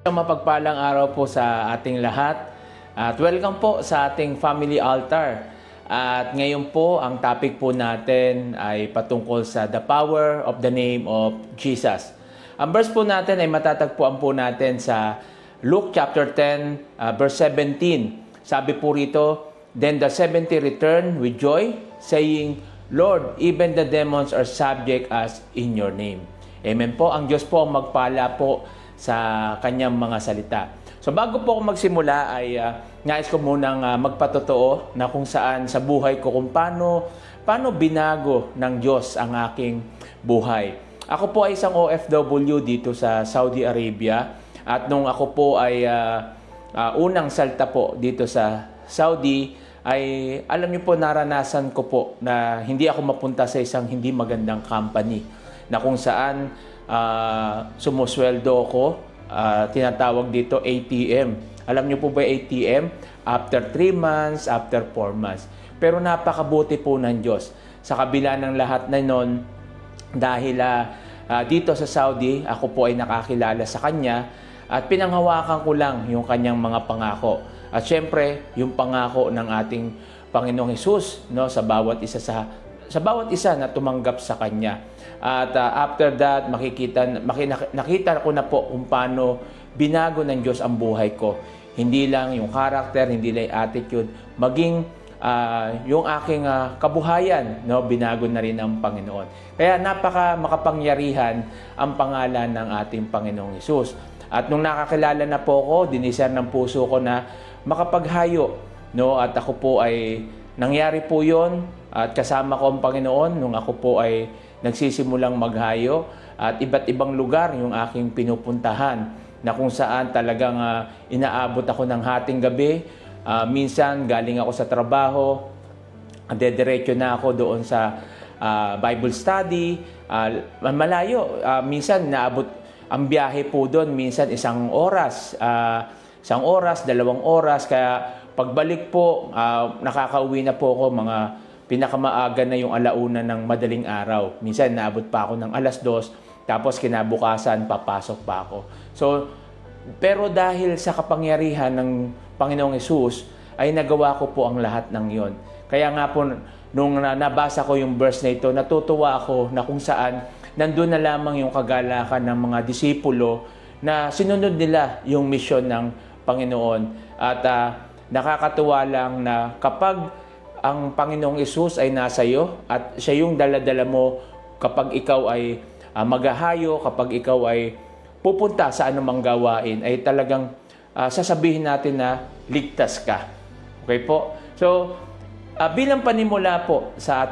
Mapagpalang araw po sa ating lahat at welcome po sa ating family altar. At ngayon po ang topic po natin ay patungkol sa the power of the name of Jesus. Ang verse po natin ay matatagpuan po natin sa Luke chapter 10 verse 17. Sabi po rito, "Then the 70 returned with joy, saying, Lord, even the demons are subject us in your name." Amen po. Ang Diyos po ang magpala po sa kanyang mga salita. So bago po ako magsimula ay nais ko munang magpatotoo na kung saan sa buhay ko kung paano binago ng Diyos ang aking buhay. Ako po ay isang OFW dito sa Saudi Arabia at nung ako po ay unang salta po dito sa Saudi ay alam niyo po naranasan ko po na hindi ako mapunta sa isang hindi magandang company na kung saan sumusweldo ko, tinatawag dito ATM. Alam niyo po ba ATM? After 3 months, after 4 months. Pero napakabuti po ng Diyos. Sa kabila ng lahat na nun, dahil dito sa Saudi, ako po ay nakakilala sa Kanya at pinanghawakan ko lang yung Kanyang mga pangako. At syempre, yung pangako ng ating Panginoong Hesus, no, sa bawat isa na tumanggap sa Kanya. At after that, nakita ko na po kung paano binago ng Diyos ang buhay ko. Hindi lang yung character, hindi lang yung attitude, maging yung aking kabuhayan, no, binago na rin ng Panginoon. Kaya makapangyarihan ang pangalan ng ating Panginoong Hesus. At nung nakakilala na po ko, dinisar ng puso ko na makapaghayo, no, at ako po ay nangyari po yon at kasama ko ang Panginoon nung ako po ay nagsisimulang maghayo at iba't ibang lugar yung aking pinupuntahan na kung saan talagang inaabot ako ng hating gabi. Minsan galing ako sa trabaho, dediretso na ako doon sa Bible study, malayo. Minsan naabot ang biyahe po doon, minsan 1 oras, 1 oras, 2 oras, kaya pagbalik po, nakakauwi na po ako mga pinakamaaga na yung 1:00 ng madaling araw. Minsan naabot pa ako ng 2:00, tapos kinabukasan papasok pa ako. So, pero dahil sa kapangyarihan ng Panginoong Hesus, ay nagawa ko po ang lahat ng yon. Kaya nga po, nung nabasa ko yung verse na ito, natutuwa ako na kung saan nandun na lamang yung kagalakan ng mga disipulo na sinunod nila yung misyon ng Panginoon. At nakakatuwa lang na kapag ang Panginoong Hesus ay nasa iyo at siya yung dala-dala mo kapag ikaw ay maghahayo, kapag ikaw ay pupunta sa anumang gawain, ay talagang sasabihin natin na ligtas ka. Okay po? So, bilang panimula po sa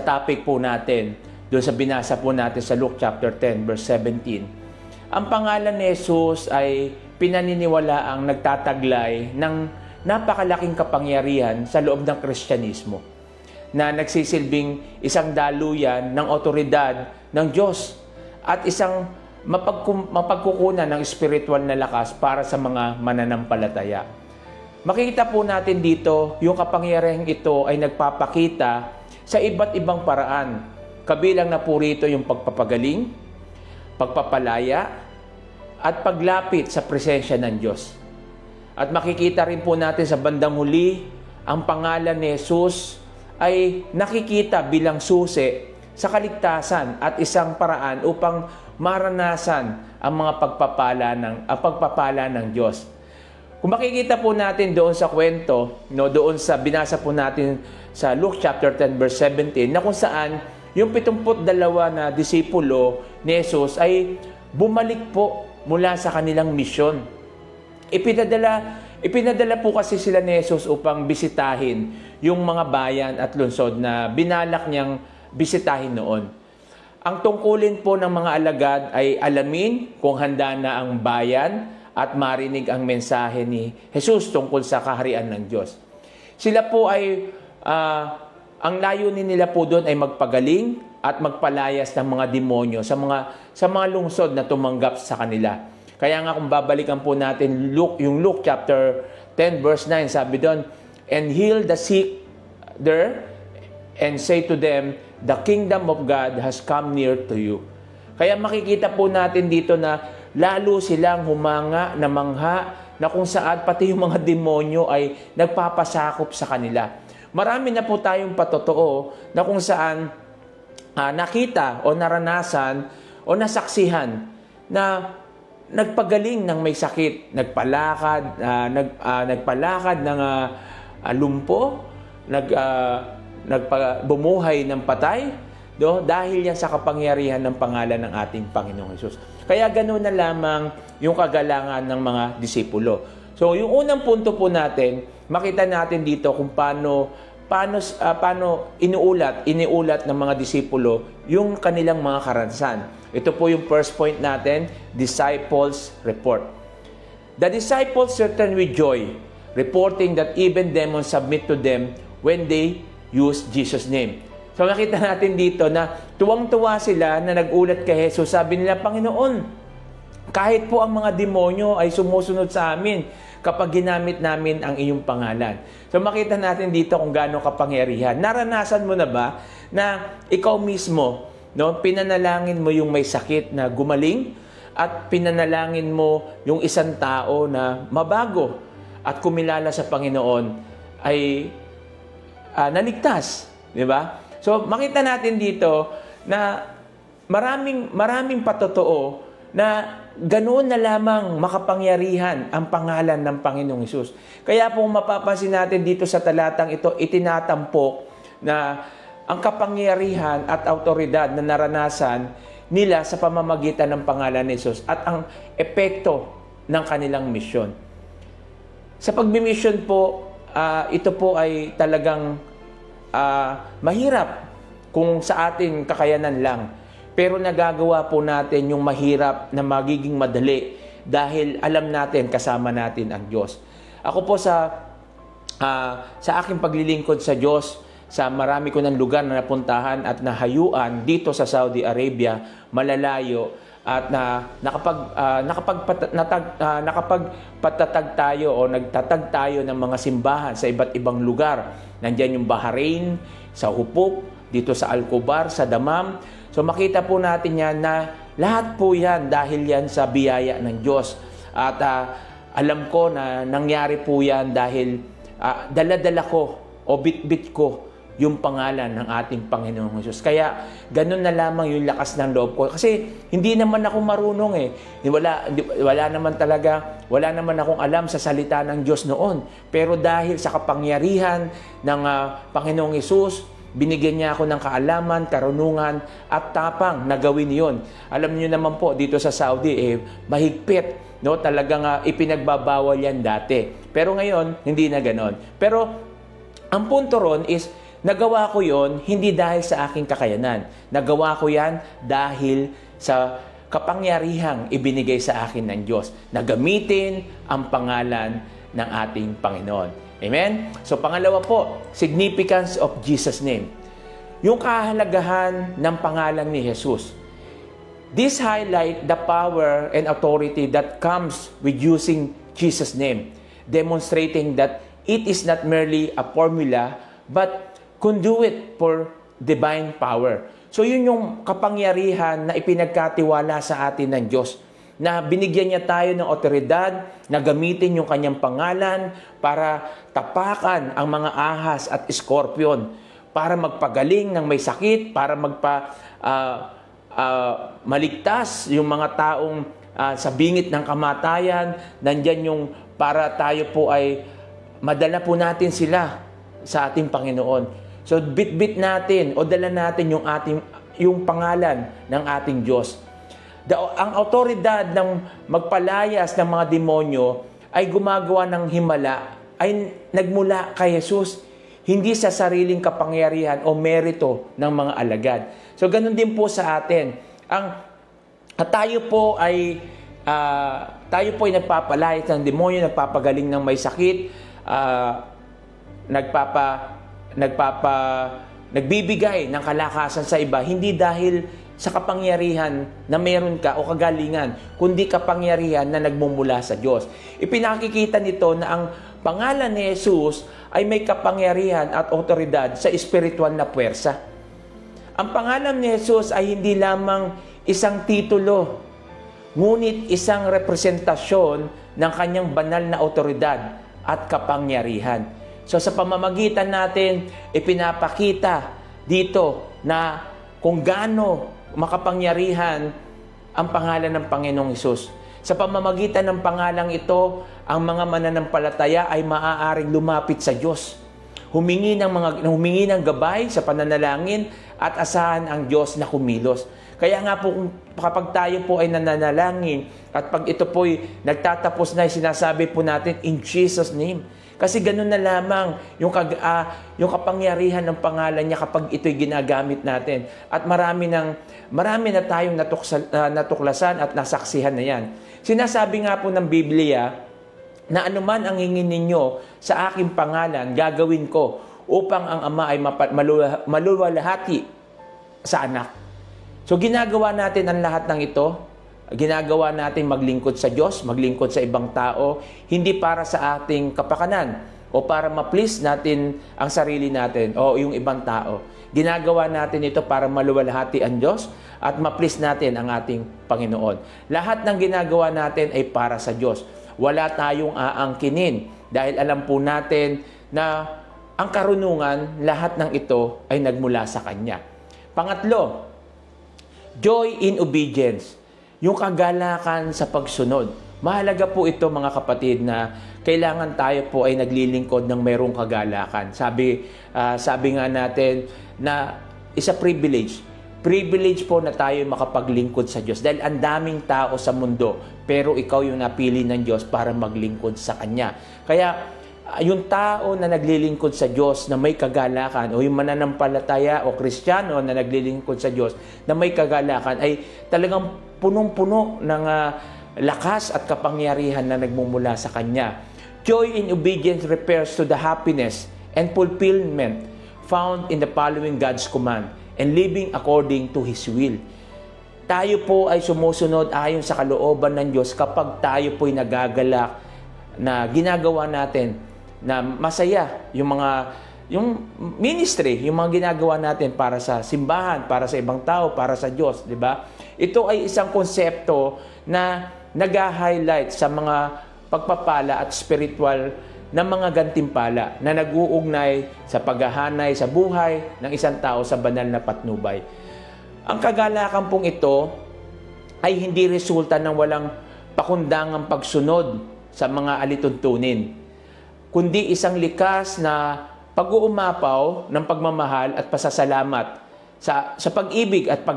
topic po natin, doon sa binasa po natin sa Luke chapter 10 verse 17, ang pangalan ni Jesus ay pinaniniwala ang nagtataglay ng napakalaking kapangyarihan sa loob ng Kristyanismo na nagsisilbing isang daluyan ng otoridad ng Diyos at isang mapagkukunan ng spiritual na lakas para sa mga mananampalataya. Makikita po natin dito yung kapangyarihang ito ay nagpapakita sa iba't ibang paraan. Kabilang na po rito yung pagpapagaling, pagpapalaya, at paglapit sa presensya ng Diyos. At makikita rin po natin sa bandang huli, ang pangalan ni Jesus ay nakikita bilang susi sa kaligtasan at isang paraan upang maranasan ang mga pagpapala ng Diyos. Kung makikita po natin doon sa kwento, no, doon sa binasa po natin sa Luke chapter 10 verse 17, na kung saan yung 72 na disipulo ni Jesus ay bumalik po mula sa kanilang misyon. Ipinadala po kasi sila ni Jesus upang bisitahin yung mga bayan at lungsod na binalak niyang bisitahin noon. Ang tungkulin po ng mga alagad ay alamin kung handa na ang bayan at marinig ang mensahe ni Jesus tungkol sa kaharian ng Diyos. Sila po ay, ang layunin nila po doon ay magpagaling at magpalayas ng mga demonyo sa mga lungsod na tumanggap sa kanila. Kaya nga kung babalikan po natin yung Luke chapter 10 verse 9, sabi doon, "And heal the sick there, and say to them, the kingdom of God has come near to you." Kaya makikita po natin dito na lalo silang humanga na mangha na kung saan pati yung mga demonyo ay nagpapasakop sa kanila. Marami na po tayong patotoo na kung saan nakita o naranasan o nasaksihan na nagpagaling ng may sakit, nagpalakad ng lumpo, bumuhay ng patay, dahil yan sa kapangyarihan ng pangalan ng ating Panginoong Hesus. Kaya ganoon na lamang yung kagalangan ng mga disipulo. So yung unang punto po natin, makita natin dito kung paano iniulat ng mga disipulo yung kanilang mga karanasan. Ito po yung first point natin, disciples report. The disciples returned with joy, reporting that even demons submit to them when they use Jesus' name. So nakita natin dito na tuwang-tuwa sila na nag-ulat kay Jesus. Sabi nila, Panginoon, kahit po ang mga demonyo ay sumusunod sa amin kapag ginamit namin ang iyong pangalan. So makita natin dito kung gaano kapangyarihan. Naranasan mo na ba na ikaw mismo, pinanalangin mo yung may sakit na gumaling at pinanalangin mo yung isang tao na mabago at kumilala sa Panginoon ay naligtas, di ba? So makita natin dito na maraming patotoo na ganoon na lamang makapangyarihan ang pangalan ng Panginoong Hesus. Kaya po mapapansin natin dito sa talatang ito, itinatampok na ang kapangyarihan at autoridad na naranasan nila sa pamamagitan ng pangalan ni Hesus at ang epekto ng kanilang misyon. Sa pagmimisyon po, ito po ay talagang mahirap kung sa ating kakayanan lang. Pero nagagawa po natin yung mahirap na magiging madali dahil alam natin, kasama natin ang Diyos. Ako po sa aking paglilingkod sa Diyos, sa marami ko ng lugar na napuntahan at nahayuan dito sa Saudi Arabia, malalayo, at nakapagpatatag tayo o nagtatag tayo ng mga simbahan sa iba't ibang lugar. Nandiyan yung Bahrain, sa Hupuk, dito sa Al-Kubar, sa Damam. So makita po natin yan na lahat po yan dahil yan sa biyaya ng Diyos. At alam ko na nangyari po yan dahil dala-dala ko o bit-bit ko yung pangalan ng ating Panginoong Hesus. Kaya ganun na lamang yung lakas ng loob ko. Kasi hindi naman ako marunong eh. Wala naman akong alam sa salita ng Diyos noon. Pero dahil sa kapangyarihan ng Panginoong Hesus, binigyan niya ako ng kaalaman, karunungan, at tapang na gawin yon. Alam niyo naman po, dito sa Saudi, mahigpit. Talagang ipinagbabawal yan dati. Pero ngayon, hindi na ganon. Pero ang punto ron is, nagawa ko yon hindi dahil sa aking kakayanan. Nagawa ko yan dahil sa kapangyarihang ibinigay sa akin ng Diyos na gamitin ang pangalan ng ating Panginoon. Amen? So pangalawa po, significance of Jesus' name. Yung kahalagahan ng pangalan ni Jesus. This highlight the power and authority that comes with using Jesus' name, demonstrating that it is not merely a formula, but conduit for divine power. So yun yung kapangyarihan na ipinagkatiwala sa atin ng Diyos, na binigyan niya tayo ng otoridad na gamitin yung kanyang pangalan para tapakan ang mga ahas at scorpion, para magpagaling ng may sakit, para maligtas yung mga taong sa bingit ng kamatayan. Nandyan yung para tayo po ay madala po natin sila sa ating Panginoon. So bit-bit natin o dala natin yung pangalan ng ating Diyos. Ang autoridad ng magpalayas ng mga demonyo ay gumagawa ng himala, ay nagmula kay Jesus, hindi sa sariling kapangyarihan o merito ng mga alagad. So ganun din po sa atin. Tayo po ay nagpapalayas ng demonyo, nagpapagaling ng may sakit, nagbibigay ng kalakasan sa iba, hindi dahil sa kapangyarihan na meron ka o kagalingan, kundi kapangyarihan na nagmumula sa Diyos. Ipinakikita nito na ang pangalan ni Jesus ay may kapangyarihan at otoridad sa espiritual na puwersa. Ang pangalan ni Jesus ay hindi lamang isang titulo, ngunit isang representasyon ng kanyang banal na otoridad at kapangyarihan. So sa pamamagitan natin, ipinapakita dito na kung gaano makapangyarihan ang pangalan ng Panginoong Hesus. Sa pamamagitan ng pangalang ito, ang mga mananampalataya ay maaaring lumapit sa Diyos. Humingi ng gabay sa pananalangin at asahan ang Diyos na kumilos. Kaya nga po kapag tayo po ay nananalangin at pag ito po ay nagtatapos na, sinasabi po natin in Jesus name. Kasi ganun na lamang yung kapangyarihan ng pangalan niya kapag ito'y ginagamit natin. At marami na tayong natuklasan at nasaksihan na yan. Sinasabi nga po ng Biblia na anuman ang hingin ninyo sa aking pangalan, gagawin ko upang ang Ama ay maluwalhati sa anak. So ginagawa natin ang lahat ng ito. Ginagawa natin maglingkod sa Diyos, maglingkod sa ibang tao, hindi para sa ating kapakanan o para ma-please natin ang sarili natin o yung ibang tao. Ginagawa natin ito para maluwalhati ang Diyos at ma-please natin ang ating Panginoon. Lahat ng ginagawa natin ay para sa Diyos. Wala tayong aangkinin dahil alam po natin na ang karunungan, lahat ng ito ay nagmula sa Kanya. Pangatlo, joy in obedience. Yung kagalakan sa pagsunod. Mahalaga po ito mga kapatid na kailangan tayo po ay naglilingkod ng mayroong kagalakan. Sabi nga natin na isa privilege. Privilege po na tayo makapaglingkod sa Diyos dahil ang daming tao sa mundo pero ikaw yung napili ng Diyos para maglingkod sa Kanya. Kaya yung tao na naglilingkod sa Diyos na may kagalakan o yung mananampalataya o Kristiyano na naglilingkod sa Diyos na may kagalakan ay talagang punong-puno ng lakas at kapangyarihan na nagmumula sa Kanya. Joy in obedience refers to the happiness and fulfillment found in the following God's command and living according to His will. Tayo po ay sumusunod ayon sa kalooban ng Diyos kapag tayo po ay nagagalak na ginagawa natin na masaya yung ministry, yung mga ginagawa natin para sa simbahan, para sa ibang tao, para sa Diyos, di ba? Ito ay isang konsepto na nag-highlight sa mga pagpapala at spiritual na mga gantimpala na nag-uugnay sa paghahanay sa buhay ng isang tao sa banal na patnubay. Ang kagalakan pong ito ay hindi resulta ng walang pakundangang pagsunod sa mga alituntunin, kundi isang likas na pag-uumapaw ng pagmamahal at pasasalamat sa pag-ibig at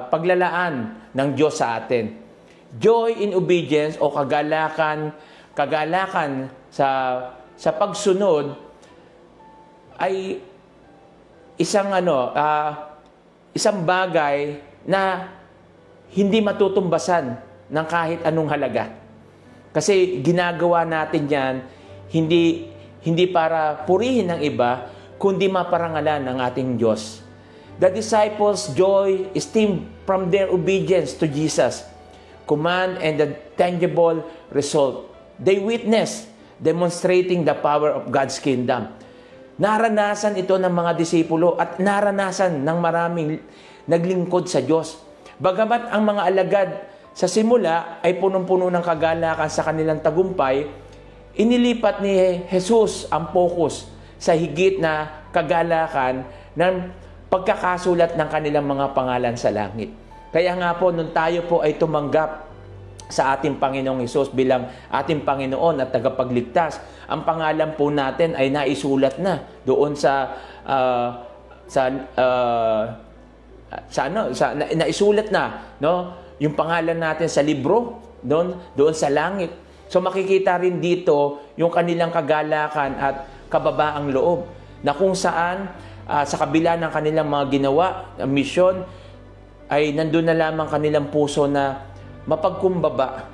paglalaan ng Diyos sa atin. Joy in obedience o kagalakan sa pagsunod ay isang bagay na hindi matutumbasan ng kahit anong halaga. Kasi ginagawa natin yan hindi para purihin ng iba, kundi maparangalan ng ating Diyos. The disciples' joy stemmed from their obedience to Jesus' command and the tangible result. They witnessed, demonstrating the power of God's kingdom. Naranasan ito ng mga disipulo at naranasan ng maraming naglingkod sa Diyos. Bagamat ang mga alagad sa simula ay punong-puno ng kagalakan sa kanilang tagumpay, inilipat ni Jesus ang focus sa higit na kagalakan ng pagkakasulat ng kanilang mga pangalan sa langit. Kaya nga po, nung tayo po ay tumanggap sa ating Panginoong Hesus bilang ating Panginoon at tagapagligtas, ang pangalan po natin ay naisulat na doon naisulat na, no? Yung pangalan natin sa libro doon sa langit. So makikita rin dito yung kanilang kagalakan at kababaang loob na kung saan sa kabila ng kanilang mga ginawa, misyon, ay nandun na lamang kanilang puso na mapagkumbaba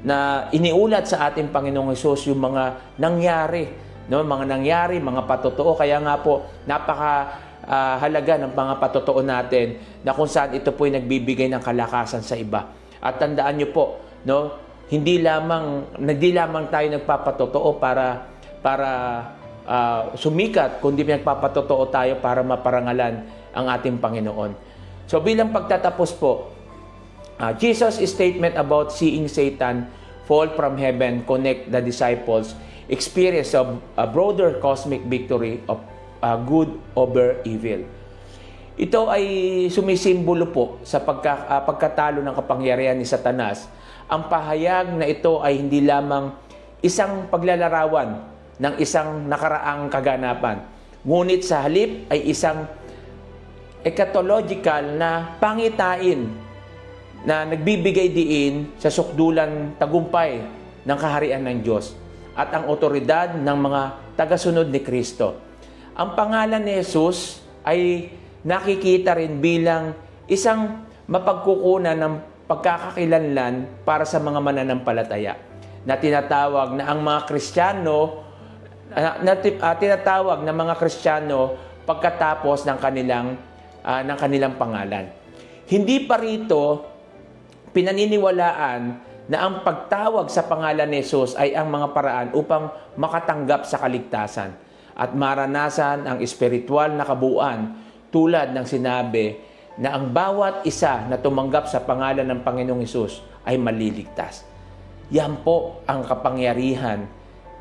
na iniulat sa ating Panginoong Hesus yung mga nangyari, no? Mga patotoo. Kaya nga po, halaga ng mga patotoo natin na kung saan ito po ay nagbibigay ng kalakasan sa iba. At tandaan nyo po, no, hindi lamang tayo nagpapatotoo para sumikat, kundi nagpapatotoo tayo para maparangalan ang ating Panginoon. So bilang pagtatapos po, Jesus' statement about seeing Satan fall from heaven connect the disciples' experience of a broader cosmic victory of good over evil. Ito ay sumisimbolo po sa pagkatalo ng kapangyarihan ni Satanas. Ang pahayag na ito ay hindi lamang isang paglalarawan ng isang nakaraang kaganapan, ngunit sa halip ay isang eschatological na pangitain na nagbibigay diin sa sukdulan tagumpay ng kaharian ng Diyos at ang otoridad ng mga tagasunod ni Kristo. Ang pangalan ni Jesus ay nakikita rin bilang isang mapagkukunan ng pagkakakilanlan para sa mga mananampalataya na tinatawag na ang mga Kristiyano tinatawag na mga Kristiyano pagkatapos ng kanilang pangalan. Hindi pa rito pinaniniwalaan na ang pagtawag sa pangalan ni Jesus ay ang mga paraan upang makatanggap sa kaligtasan at maranasan ang espiritual na kabuuan tulad ng sinabi na ang bawat isa na tumanggap sa pangalan ng Panginoong Hesus ay maliligtas. Yan po ang kapangyarihan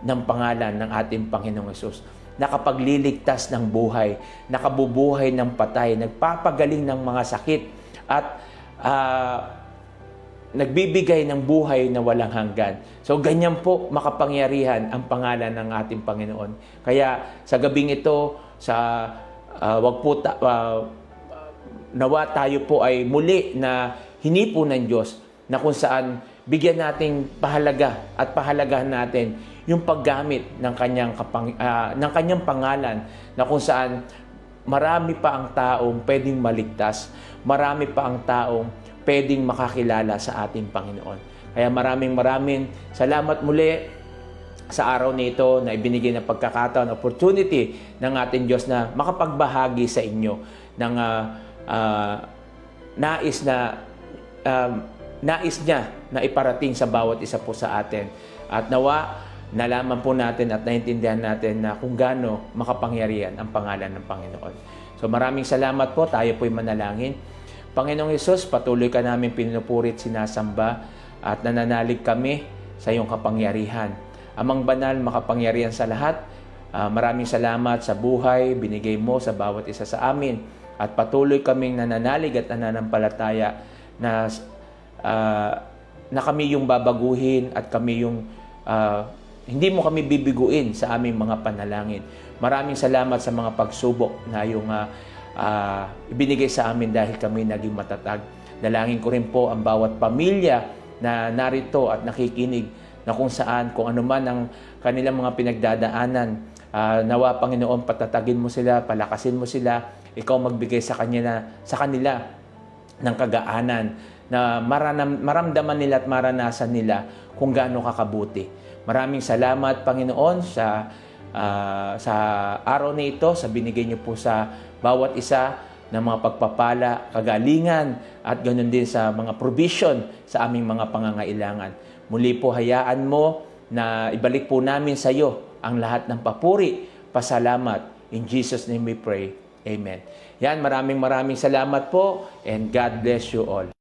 ng pangalan ng ating Panginoong Hesus. Nakapagliligtas ng buhay, nakabubuhay ng patay, nagpapagaling ng mga sakit at nagbibigay ng buhay na walang hanggan. So ganyan po makapangyarihan ang pangalan ng ating Panginoon. Kaya sa gabing ito, nawa tayo po ay muli na hinipo ng Diyos na kung saan bigyan nating pahalagahan natin yung paggamit ng kanyang pangalan na kung saan marami pa ang taong pwedeng maligtas, marami pa ang taong pwedeng makakilala sa ating Panginoon. Kaya maraming salamat muli sa araw nito na ibinigay ng pagkakataon, opportunity ng ating Diyos na makapagbahagi sa inyo ng nais niya na iparating sa bawat isa po sa atin. At nawa, nalaman po natin at naintindihan natin na kung gaano makapangyarihan ang pangalan ng Panginoon. So maraming salamat po. Tayo po'y manalangin. Panginoong Hesus, patuloy ka namin pinupurit, sinasamba at nananalig kami sa iyong kapangyarihan. Amang banal, makapangyarihan sa lahat, maraming salamat sa buhay binigay mo sa bawat isa sa amin at patuloy kaming nananalig at nananampalataya na kami yung babaguhin at kami yung hindi mo kami bibiguin sa aming mga panalangin. Maraming salamat sa mga pagsubok na yung ibinigay sa amin dahil kami naging matatag. Dalangin ko rin po ang bawat pamilya na narito at nakikinig na kung ano man ang kanilang mga pinagdadaanan. Nawa, Panginoon, patatagin mo sila, palakasin mo sila, ikaw magbigay sa kanila ng kagaanan na maramdaman nila at maranasan nila kung gaano kakabuti. Maraming salamat, Panginoon, sa araw na ito, sa binigay niyo po sa bawat isa ng mga pagpapala, kagalingan, at ganoon din sa mga provision sa aming mga pangangailangan. Muli po, hayaan mo na ibalik po namin sa iyo ang lahat ng papuri, pasalamat. In Jesus' name we pray. Amen. Yan, maraming salamat po and God bless you all.